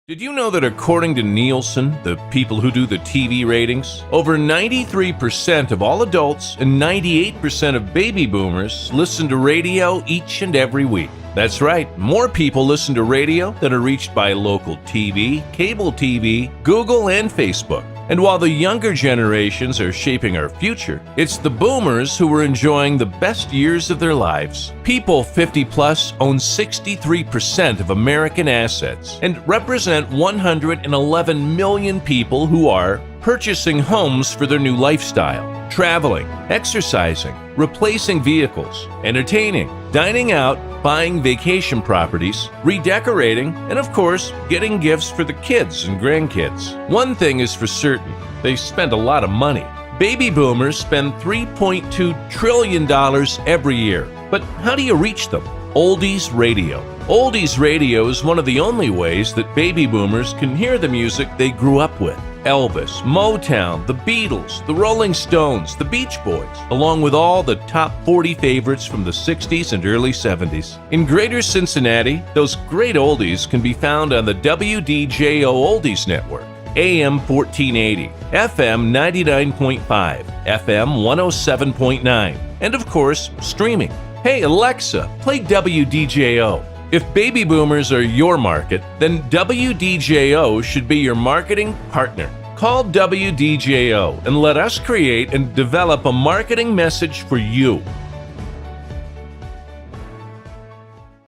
Did you know that according to Nielsen, the people who do the TV ratings, over 93% of all adults and 98% of baby boomers listen to radio each and every week? That's right, more people listen to radio than are reached by local TV, cable TV, Google, and Facebook. And while the younger generations are shaping our future, it's the boomers who are enjoying the best years of their lives. People 50 plus own 63% of American assets and represent 111 million people who are purchasing homes for their new lifestyle, traveling, exercising, replacing vehicles, entertaining, dining out, buying vacation properties, redecorating, and of course, getting gifts for the kids and grandkids. One thing is for certain, they spend a lot of money. Baby boomers spend $3.2 trillion every year. But how do you reach them? Oldies radio. Oldies radio is one of the only ways that baby boomers can hear the music they grew up with. Elvis, Motown, the Beatles, the Rolling Stones, the Beach Boys, along with all the top 40 favorites from the 60s and early 70s. In Greater Cincinnati, those great oldies can be found on the WDJO Oldies Network, AM 1480, FM 99.5, FM 107.9, and of course, streaming. Hey Alexa, play WDJO. If baby boomers are your market, then WDJO should be your marketing partner. Call WDJO and let us create and develop a marketing message for you.